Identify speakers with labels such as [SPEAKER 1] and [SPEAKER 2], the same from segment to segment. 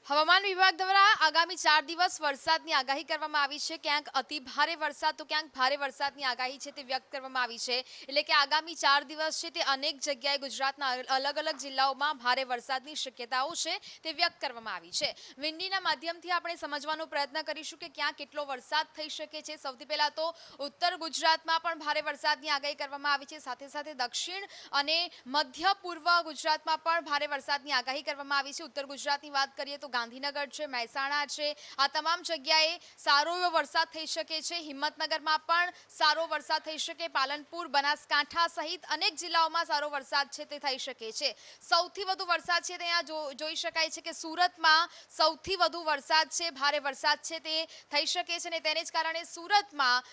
[SPEAKER 1] હવામાન વિભાગ દ્વારા આગામી 4 દિવસ વરસાદની આગાહી કરવામાં આવી છે। ક્યાંક અતિ ભારે વરસાદ તો ક્યાંક ભારે વરસાદની આગાહી છે તે વ્યક્ત કરવામાં આવી છે। એટલે કે આગામી 4 દિવસ છે તે અનેક જગ્યાએ ગુજરાતના અલગ અલગ જિલ્લાઓમાં ભારે વરસાદની શક્યતાઓ છે તે વ્યક્ત કરવામાં આવી છે। વિંડીના માધ્યમથી આપણે સમજવાનો પ્રયત્ન કરીશું કે ક્યાં કેટલો વરસાદ થઈ શકે છે। સૌથી પહેલા તો ઉત્તર ગુજરાતમાં પણ ભારે વરસાદની આગાહી કરવામાં આવી છે, સાથે સાથે દક્ષિણ અને મધ્ય પૂર્વ ગુજરાતમાં પણ ભારે વરસાદની આગાહી કરવામાં આવી છે। ઉત્તર ગુજરાતની વાત કરીએ તો ગાંધીનગર છે, મહેસાણા છે, આ તમામ જગ્યાએ સારો એવો વરસાદ થઈ શકે છે। હિંમતનગરમાં પણ સારો વરસાદ થઈ શકે, પાલનપુર, બનાસકાંઠા સહિત અનેક જિલ્લાઓમાં સારો વરસાદ છે તે થઈ શકે છે। સૌથી વધુ વરસાદ છે ત્યાં જોઈ શકાય છે કે સુરતમાં સૌથી વધુ વરસાદ છે, ભારે વરસાદ છે તે થઈ શકે છે અને તેને જ કારણે સુરતમાં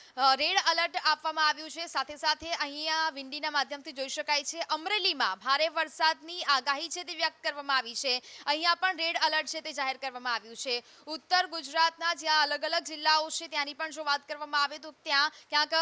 [SPEAKER 1] રેડ એલર્ટ આપવામાં આવ્યું છે। સાથે સાથે અહીંયા વિંડીના માધ્યમથી જોઈ શકાય છે અમરેલીમાં ભારે વરસાદની આગાહી છે તે વ્યક્ત કરવામાં આવી છે। અહીંયા પણ રેડ એલર્ટ છે તે જાહેર કરવામાં આવ્યું છે। ઉત્તર ગુજરાતના જ્યાં અલગ અલગ જિલ્લાઓ છે ત્યાંની પણ જો વાત કરવામાં આવે તો ત્યાં ક્યાંક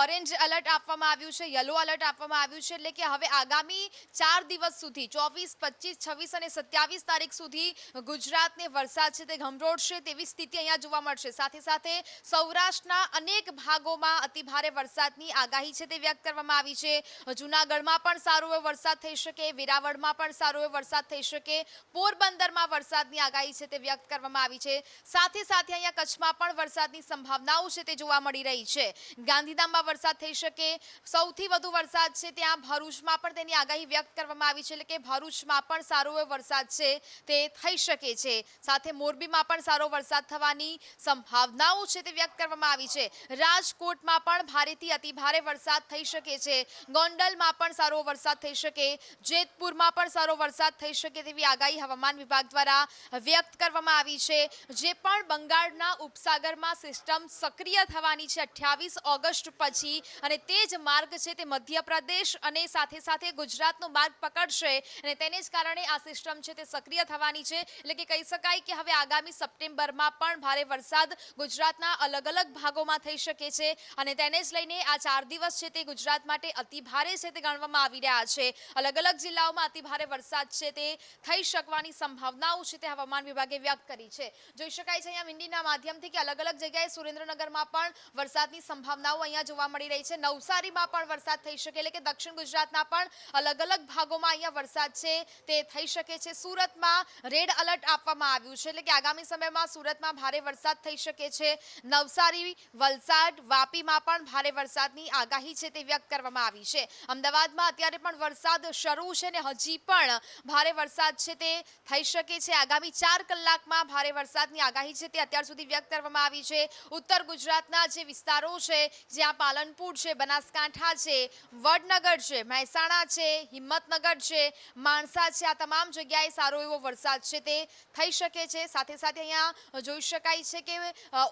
[SPEAKER 1] ઓરેન્જ એલર્ટ આપવામાં આવ્યું છે, યલો એલર્ટ આપવામાં આવ્યું છે। એટલે કે હવે આગામી 4 દિવસ સુધી 24, 25, 26 અને 27 તારીખ સુધી ગુજરાતને વરસાદ છે તે ગમરોડશે તેવી સ્થિતિ અહીંયા જોવા મળશે। સાથે સાથે સૌરાષ્ટ્રના અનેક ભાગોમાં અતિભારે વરસાદની આગાહી છે તે વ્યક્ત કરવામાં આવી છે। જૂનાગઢમાં પણ સારો એવો વરસાદ થઈ શકે, વેરાવળમાં પણ સારો એવો વરસાદ થઈ શકે, પોરબંદરમાં વરસાદની આગાહી છે તે વ્યક્ત કરવામાં આવી છે। સાથે સાથે અહીંયા કચ્છમાં પણ વરસાદની સંભાવનાઓ છે તે જોવા મળી રહી છે। ગાંધીધામમાં વરસાદ થઈ શકે, સૌથી વધુ વરસાદ છે ત્યાં ભરૂચમાં પણ તેની આગાહી વ્યક્ત કરવામાં આવી છે। એટલે કે ભરૂચમાં પણ સારો એવો વરસાદ છે તે થઈ શકે છે। સાથે મોરબીમાં પણ સારો વરસાદ થવાની સંભાવનાઓ છે તે વ્યક્ત કરવામાં આવી છે। રાજકોટમાં પણ ભારેથી અતિભારે વરસાદ થઈ શકે છે, ગોંડલમાં પણ સારો વરસાદ થઈ શકે, જેતપુરમાં પણ સારો વરસાદ થઈ શકે તેવી આગાહી હવામાન વિભાગ દ્વારા વ્યક્ત કરવામાં આવી છે। જે પણ બંગાળના ઉપસાગરમાં સિસ્ટમ સક્રિય થવાની છે 28 ઓગસ્ટ પછી અને તે જ માર્ગ છે તે મધ્યપ્રદેશ અને સાથે સાથે ગુજરાતનો માર્ગ પકડશે અને તેને જ કારણે આ સિસ્ટમ છે તે સક્રિય થવાની છે। એટલે કે કહી શકાય કે હવે આગામી સપ્ટેમ્બરમાં પણ ભારે વરસાદ ગુજરાતના અલગ અલગ ભાગોમાં થઈ શકે છે અને તેને જ લઈને આ 4 દિવસ છે તે ગુજરાત માટે અતિભારે છે તે ગણવામાં આવી રહ્યા છે। અલગ અલગ જિલ્લાઓમાં અતિભારે વરસાદ છે તે થઈ શકવાની સંભાવનાઓ છે તે હવામાન વિભાગે વ્યક્ત કરી છે। જોઈ શકાય છે અહીંયા વિંડીના માધ્યમથી કે અલગ અલગ જગ્યાએ સુરેન્દ્રનગરમાં પણ વરસાદની સંભાવનાઓ અહીંયા જોવા મળી રહી છે। નવસારીમાં પણ વરસાદ થઈ શકે, એટલે કે દક્ષિણ ગુજરાતના પણ અલગ અલગ ભાગોમાં અહીંયા વરસાદ છે તે થઈ શકે છે। સુરતમાં રેડ એલર્ટ આપવામાં આવ્યું છે, એટલે કે આગામી સમયમાં સુરતમાં ભારે વરસાદ થઈ શકે છે। નવસારી, વલસાડ, વાપીમાં પણ ભારે વરસાદની આગાહી છે તે વ્યક્ત કરવામાં આવી છે। અમદાવાદમાં અત્યારે પણ વરસાદ શરૂ છે ને હજી પણ ભારે વરસાદ છે તે થઈ શકે છે। આગામી 4 કલાકમાં ભારે વરસાદની આગાહી છે તે અત્યાર સુધી વ્યક્ત કરવામાં આવી છે। ઉત્તર ગુજરાતના જે વિસ્તારો છે જ્યાં પાલનપુર છે, બનાસકાંઠા છે, વડનગર છે, મહેસાણા છે, હિંમતનગર છે, માણસા છે, આ તમામ જગ્યાએ સારો એવો વરસાદ છે તે થઈ શકે છે। સાથે સાથે અહીંયા જોઈ શકાય છે કે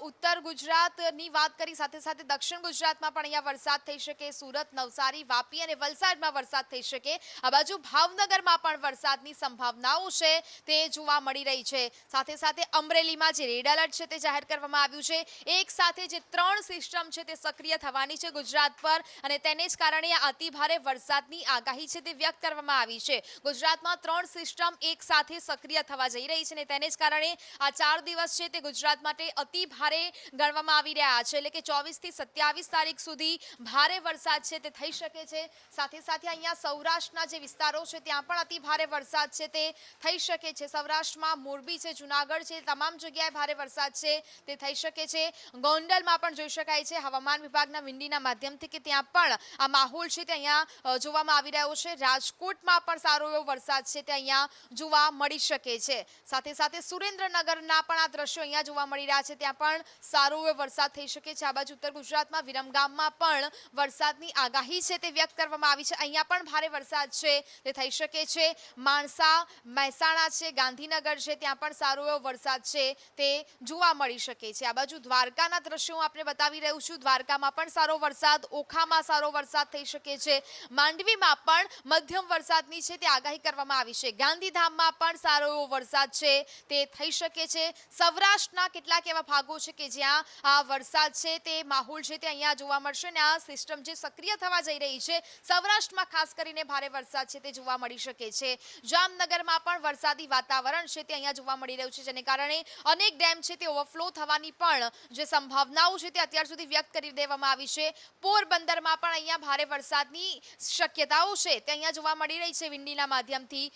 [SPEAKER 1] ઉત્તર ગુજરાતની વાત કરી સાથે સાથે દક્ષિણ ગુજરાતમાં પણ અહીંયા વરસાદ થઈ શકે। સુરત, નવસારી, વાપી અને વલસાડમાં વરસાદ થઈ શકે। આ બાજુ ભાવનગરમાં પણ વરસાદની સંભાવનાઓ છે તે જોવા મળી રહી છે। સાથે સાથે અમરેલીમાં જે રેડ એલર્ટ છે તે જાહેર કરવામાં આવ્યું છે। એક સાથે જે 3 સિસ્ટમ છે તે સક્રિય થવાની છે ગુજરાત પર અને તેને જ કારણે આ અતિભારે વરસાદની આગાહી છે તે વ્યક્ત કરવામાં આવી છે। ગુજરાતમાં 3 સિસ્ટમ એક સાથે સક્રિય થવા જઈ રહી છે અને તેને જ કારણે આ 4 દિવસ છે તે ગુજરાત માટે અતિભારે ગણવામાં આવી રહ્યા છે। એટલે કે 24 થી 27 તારીખ સુધી ભારે વરસાદ છે તે થઈ શકે છે। સાથે સાથે અહીંયા સૌરાષ્ટ્રના જે વિસ્તારો છે ત્યાં પણ અતિભારે વરસાદ છે તે થઈ શકે છે। સૌરાષ્ટ્રમાં મોરબી છે, જૂનાગઢ છે, તમામ જગ્યાએ ભારે વરસાદ છે તે થઈ શકે છે। ગોંડલમાં પણ જોઈ શકાય છે હવામાન વિભાગના વિંડીના માધ્યમથી કે ત્યાં પણ આ માહોલ છે તે અહીંયા જોવામાં આવી રહ્યો છે। રાજકોટમાં પણ સારો એવો વરસાદ છે તે અહીંયા જોવા મળી શકે છે। સાથે સાથે સુરેન્દ્રનગરના પણ આ દ્રશ્યો અહીંયા જોવા મળી રહ્યા છે, ત્યાં પણ સારો એવો વરસાદ થઈ શકે છે। આ બાજુ ઉત્તર ગુજરાતમાં વિરમગામમાં પણ વરસાદની આગાહી છે તે વ્યક્ત કરવામાં આવી છે, અહીંયા પણ ભારે વરસાદ છે તે થઈ શકે છે। માણસા, મહેસાણા છે, ગાંધીનગર છે, ત્યાં પણ સારો એવો વરસાદ છે તે જોવા મળી શકે છે। આ બાજુ દ્વારકાના દ્રશ્યો હું આપને બતાવી રહ્યું છું, દ્વારકામાં પણ સારો વરસાદ, ઓખામાં સારો વરસાદ થઈ શકે છે, માંડવીમાં પણ મધ્યમ વરસાદની છે તે આગાહી કરવામાં આવી છે, ગાંધીધામમાં પણ સારો એવો વરસાદ છે તે થઈ શકે છે। સૌરાષ્ટ્રના કેટલાક એવા ભાગો છે કે જ્યાં આ વરસાદ છે તે માહોલ છે તે અહીંયા જોવા મળશે અને આ સિસ્ટમ જે સક્રિય થવા જઈ રહી છે સૌરાષ્ટ્રમાં ખાસ કરીને ભારે વરસાદ છે તે જોવા મળી શકે છે। જામનગરમાં પણ વરસાદી વાતાવરણ છે તે તે અહીંયા જોવા મળી રહ્યું છે, જેને કારણે અનેક ડેમ છે તે ઓવરફ્લો થવાની પણ જે સંભાવનાઓ છે તે અત્યાર સુધી વ્યક્ત કરી દેવામાં આવી છે. પોરબંદરમાં પણ અહીંયા ભારે વરસાદની શક્યતાઓ છે તે અહીંયા જોવા મળી રહી છે વિંડીના માધ્યમથી.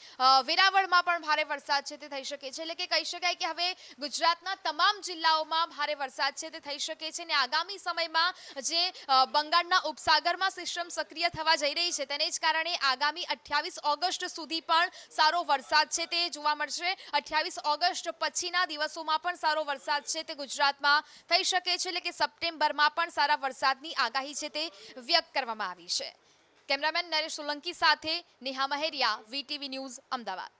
[SPEAKER 1] વેરાવળમાં પણ ભારે વરસાદ છે તે થઈ શકે છે. એટલે કે કહી શકાય કે હવે ગુજરાતના તમામ જિલ્લાઓમાં ભારે વરસાદ છે તે થઈ શકે છે અને આગામી સમયમાં જે બંગાળના ઉપસાગરમાં સિસ્ટમ સક્રિય થવા જઈ રહી છે તેને જ કારણે આગામી 28 ઓગસ્ટ સુધી પણ સારો વરસાદ છે તે જોવા મળશે. 28 ઓગસ્ટ પછીના દિવસોમાં પણ સારો વરસાદ છે તે ગુજરાતમાં થઈ શકે છે. એટલે કે સપ્ટેમ્બરમાં પણ સારા વરસાદની આગાહી છે તે વ્યક્ત કરવામાં આવી છે. કેમેરામેન નરેશ સોલંકી સાથે નેહા મહેરિયા, વીટીવી ન્યૂઝ, અમદાવાદ.